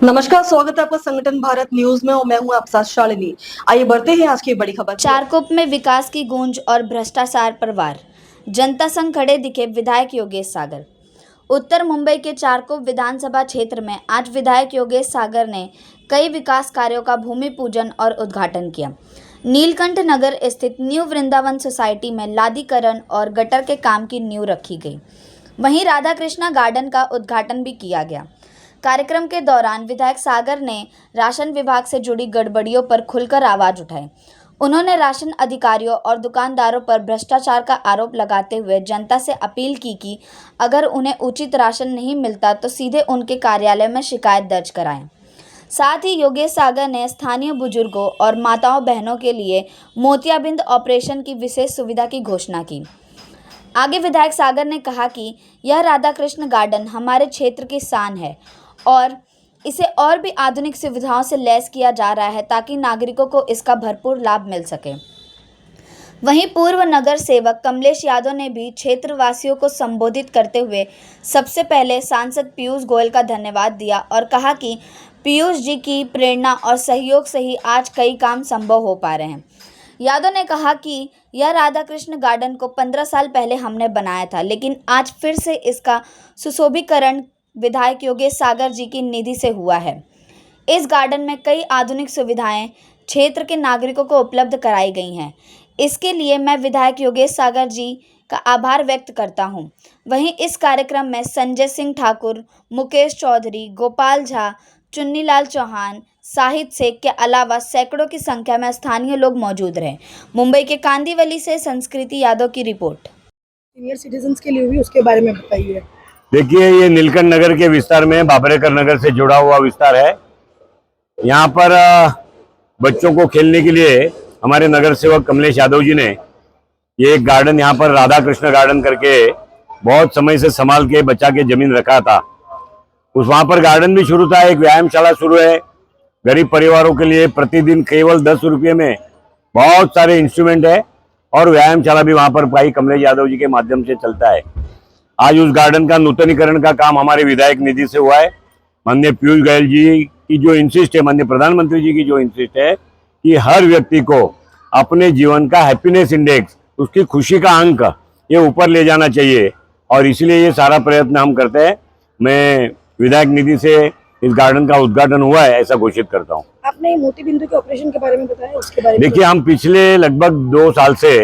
नमस्कार, स्वागत है आपका संगठन भारत न्यूज में और मैं हूं आपके साथ शालिनी। आइए बढ़ते हैं आज की बड़ी खबर। चारकोप में विकास की गूंज और भ्रष्टाचार पर वार। जनता संग खड़े दिखे विधायक योगेश सागर। उत्तर मुंबई के चारकोप विधानसभा क्षेत्र में आज विधायक योगेश सागर ने कई विकास कार्यों का भूमि पूजन और उद्घाटन किया। नीलकंठ नगर स्थित न्यू वृंदावन सोसाइटी में लादीकरण और गटर के काम की नींव रखी गई। वहीं राधा कृष्णा गार्डन का उद्घाटन भी किया गया। कार्यक्रम के दौरान विधायक सागर ने राशन विभाग से जुड़ी गड़बड़ियों पर खुलकर आवाज उठाई। उन्होंने राशन अधिकारियों और दुकानदारों पर भ्रष्टाचार का आरोप लगाते हुए जनता से अपील की कि अगर उन्हें उचित राशन नहीं मिलता तो सीधे उनके कार्यालय में शिकायत दर्ज कराएं। साथ ही योगेश सागर ने स्थानीय बुजुर्गों और माताओं बहनों के लिए मोतियाबिंद ऑपरेशन की विशेष सुविधा की घोषणा की। आगे विधायक सागर ने कहा कि यह राधा कृष्ण गार्डन हमारे क्षेत्र की शान है और इसे और भी आधुनिक सुविधाओं से लैस किया जा रहा है ताकि नागरिकों को इसका भरपूर लाभ मिल सके। वहीं पूर्व नगर सेवक कमलेश यादव ने भी क्षेत्रवासियों को संबोधित करते हुए सबसे पहले सांसद पीयूष गोयल का धन्यवाद दिया और कहा कि पीयूष जी की प्रेरणा और सहयोग से ही आज कई काम संभव हो पा रहे हैं। यादव ने कहा कि यह राधा कृष्ण गार्डन को 15 साल पहले हमने बनाया था, लेकिन आज फिर से इसका सुशोभीकरण विधायक योगेश सागर जी की निधि से हुआ है। इस गार्डन में कई आधुनिक सुविधाएं क्षेत्र के नागरिकों को उपलब्ध कराई गई हैं। इसके लिए मैं विधायक योगेश सागर जी का आभार व्यक्त करता हूं। वहीं इस कार्यक्रम में संजय सिंह ठाकुर, मुकेश चौधरी, गोपाल झा, चुन्नीलाल चौहान, साहिद शेख के अलावा सैकड़ों की संख्या में स्थानीय लोग मौजूद रहे। मुंबई के कांदिवली से संस्कृति यादव की रिपोर्ट। सीनियर सिटीजन्स के लिए हुई उसके बारे में बताइए। देखिए, ये नीलकंठ नगर के विस्तार में बाबरेकर नगर से जुड़ा हुआ विस्तार है। यहाँ पर बच्चों को खेलने के लिए हमारे नगर सेवक कमलेश यादव जी ने ये एक गार्डन यहाँ पर राधा कृष्ण गार्डन करके बहुत समय से संभाल के बचा के जमीन रखा था। वहाँ पर गार्डन भी शुरू था, एक व्यायामशाला शुरू है। गरीब परिवारों के लिए प्रतिदिन केवल 10 रुपये में बहुत सारे इंस्ट्रूमेंट है और व्यायामशाला भी वहाँ पर भाई कमलेश यादव जी के माध्यम से चलता है। आज उस गार्डन का नूतनीकरण का काम हमारे विधायक निधि से हुआ है। माननीय पीयूष गोयल जी की जो इंसिस्ट है, माननीय प्रधानमंत्री जी की जो इंसिस्ट है कि हर व्यक्ति को अपने जीवन का हैप्पीनेस इंडेक्स, उसकी खुशी का अंक ये ऊपर ले जाना चाहिए और इसलिए ये सारा प्रयत्न हम करते हैं। मैं विधायक निधि से इस गार्डन का उद्घाटन हुआ है ऐसा घोषित करता हूँ। आपने मोतीबिंदु के ऑपरेशन के बारे में बताया, उसके बारे में देखिए, हम पिछले लगभग 2 साल से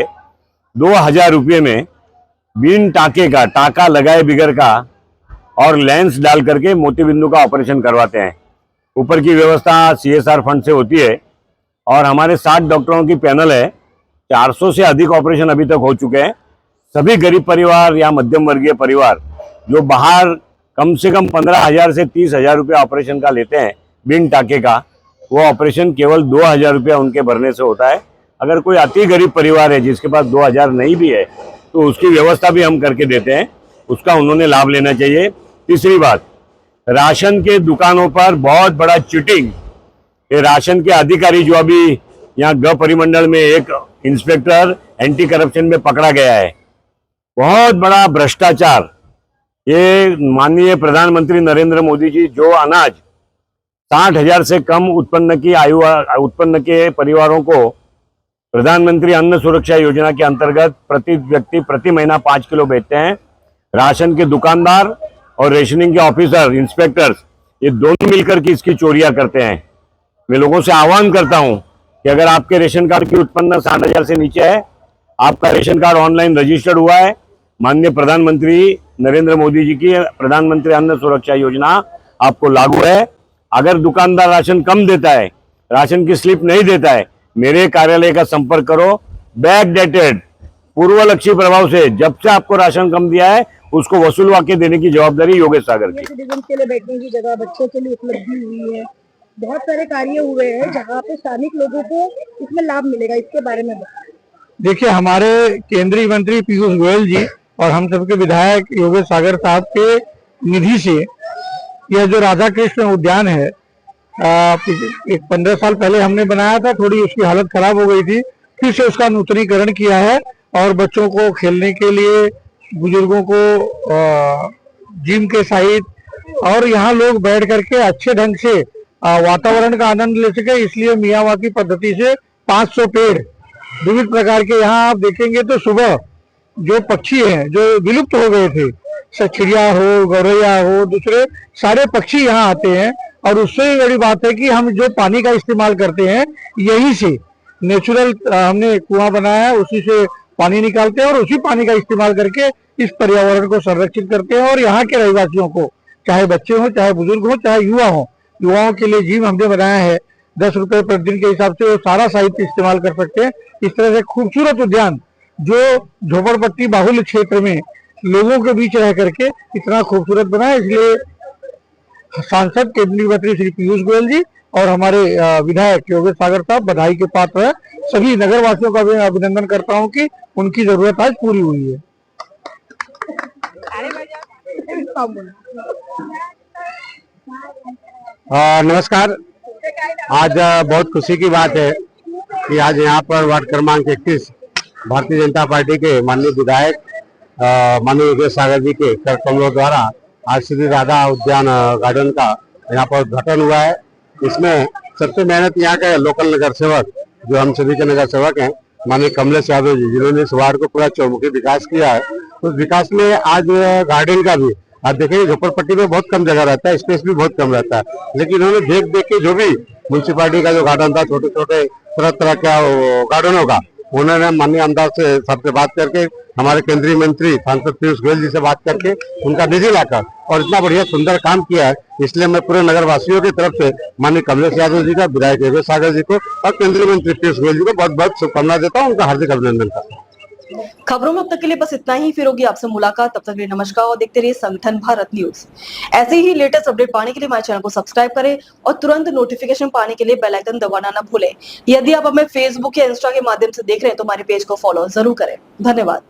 2000 रुपये में बिन टाके का, टाका लगाए बिगर का और लेंस डाल करके मोतीबिंदु का ऑपरेशन करवाते हैं। ऊपर की व्यवस्था CSR फंड से होती है और हमारे 60 डॉक्टरों की पैनल है। 400 से अधिक ऑपरेशन अभी तक हो चुके हैं। सभी गरीब परिवार या मध्यम वर्गीय परिवार जो बाहर कम से कम 15,000 से 30,000 रुपये ऑपरेशन का लेते हैं बिन टाके का, वो ऑपरेशन केवल 2,000 रुपया उनके भरने से होता है। अगर कोई अति गरीब परिवार है जिसके पास 2,000 नहीं भी है तो उसकी व्यवस्था भी हम करके देते हैं, उसका उन्होंने लाभ लेना चाहिए। तीसरी बात, राशन के दुकानों पर बहुत बड़ा चीटिंग, ये राशन के अधिकारी जो अभी यहाँ ग परिमंडल में एक इंस्पेक्टर एंटी करप्शन में पकड़ा गया है, बहुत बड़ा भ्रष्टाचार। ये माननीय प्रधानमंत्री नरेंद्र मोदी जी जो अनाज 60,000 से कम उत्पन्न के परिवारों को प्रधानमंत्री अन्न सुरक्षा योजना के अंतर्गत प्रति व्यक्ति प्रति महीना 5 किलो बेचते हैं। राशन के दुकानदार और रेशनिंग के ऑफिसर, इंस्पेक्टर्स, ये दोनों मिलकर के इसकी चोरियां करते हैं। मैं लोगों से आह्वान करता हूं कि अगर आपके रेशन कार्ड की उत्पन्न 60,000 से नीचे है, आपका रेशन कार्ड ऑनलाइन रजिस्टर्ड हुआ है, माननीय प्रधानमंत्री नरेंद्र मोदी जी की प्रधानमंत्री अन्न सुरक्षा योजना आपको लागू है। अगर दुकानदार राशन कम देता है, राशन की स्लिप नहीं देता है, मेरे कार्यालय का संपर्क करो। बैक डेटेड, पूर्वलक्षी प्रभाव से जब से आपको राशन कम दिया है उसको वसूलवा के देने की जवाबदारी योगेश सागर की। सिटीजन के लिए बैठने की जगह बच्चों के लिए उपलब्धि हुई है, बहुत सारे कार्य हुए हैं जहाँ पे स्थानिक लोगों को इसमें लाभ मिलेगा, इसके बारे में बताइए। देखिए, हमारे केंद्रीय मंत्री पीयूष गोयल जी और हम सबके विधायक योगेश सागर साहब के निधि से यह जो राधा कृष्ण उद्यान है, एक 15 साल पहले हमने बनाया था, थोड़ी उसकी हालत खराब हो गई थी, फिर से उसका नूतनीकरण किया है और बच्चों को खेलने के लिए, बुजुर्गों को जिम के सहित और यहाँ लोग बैठ करके अच्छे ढंग से वातावरण का आनंद ले सके, इसलिए मियावाकी पद्धति से 500 पेड़ विविध प्रकार के यहाँ आप देखेंगे तो सुबह जो पक्षी हैं जो विलुप्त हो गए थे, चिड़िया हो, गौरैया हो, दूसरे सारे पक्षी यहाँ आते हैं। और उससे भी बड़ी बात है कि हम जो पानी का इस्तेमाल करते हैं यहीं से नेचुरल हमने कुआं बनाया है, उसी से पानी निकालते हैं और उसी पानी का इस्तेमाल करके इस पर्यावरण को संरक्षित करते हैं। और यहाँ के रहवासियों को, चाहे बच्चे हो, चाहे बुजुर्ग हो, चाहे युवा हो, युवाओं के लिए जिम हमने बनाया है। 10 रुपए प्रतिदिन के हिसाब से वो सारा साहित्य इस्तेमाल कर सकते हैं। इस तरह से खूबसूरत उद्यान जो झोपड़पट्टी बाहुल्य क्षेत्र में लोगों के बीच रह करके इतना खूबसूरत बना है। इसलिए सांसद केंद्रीय मंत्री श्री पीयूष गोयल जी और हमारे विधायक योगेश सागर साहब बधाई के पात्र है। सभी नगर वासियों का भी अभिनंदन करता हूं कि उनकी जरूरत आज पूरी हुई है। नमस्कार। आज बहुत खुशी की बात है कि आज यहाँ पर वार्ड क्रमांक 31 भारतीय जनता पार्टी के माननीय विधायक माननीय योगेश सागर जी के कर कमलों द्वारा आज श्री राधा उद्यान गार्डन का यहाँ पर उद्घाटन हुआ है। इसमें सबसे मेहनत यहाँ के लोकल नगर सेवक, जो हम सभी के नगर सेवक हैं, माननीय कमलेश यादव जी, जिन्होंने इस वार्ड को पूरा चौमुखी विकास किया है। उस विकास में आज गार्डन का भी आप देखेंगे, झोपड़पट्टी में बहुत कम जगह रहता है, स्पेस भी बहुत कम रहता है, लेकिन उन्होंने देख देख के जो भी म्यूनसिपालिटी का जो गार्डन था, छोटे छोटे तरह तरह का गार्डनों का, उन्होंने माननीय आमदार से सबसे बात करके, हमारे केंद्रीय मंत्री सांसद पीयूष गोयल जी से बात करके उनका निधि लाकर और इतना बढ़िया सुंदर काम किया है। इसलिए मैं पूरे नगर वासियों की तरफ से माननीय कमलेश यादव जी का, विधायक योगेश सागर जी को और केंद्रीय मंत्री पीयूष गोयल जी को बहुत बहुत शुभकामनाएं देता हूँ, उनका हार्दिक अभिनंदन करता हूँ। खबरों में अब तक के लिए बस इतना ही। फिर होगी आपसे मुलाकात, तब तक के लिए नमस्कार और देखते रहिए संगठन भारत न्यूज। ऐसे ही लेटेस्ट अपडेट पाने के लिए हमारे चैनल को सब्सक्राइब करें और तुरंत नोटिफिकेशन पाने के लिए बेल आइकन दबाना ना भूलें। यदि आप हमें फेसबुक या इंस्टा के माध्यम से देख रहे हैं तो हमारे पेज को फॉलो जरूर करें। धन्यवाद।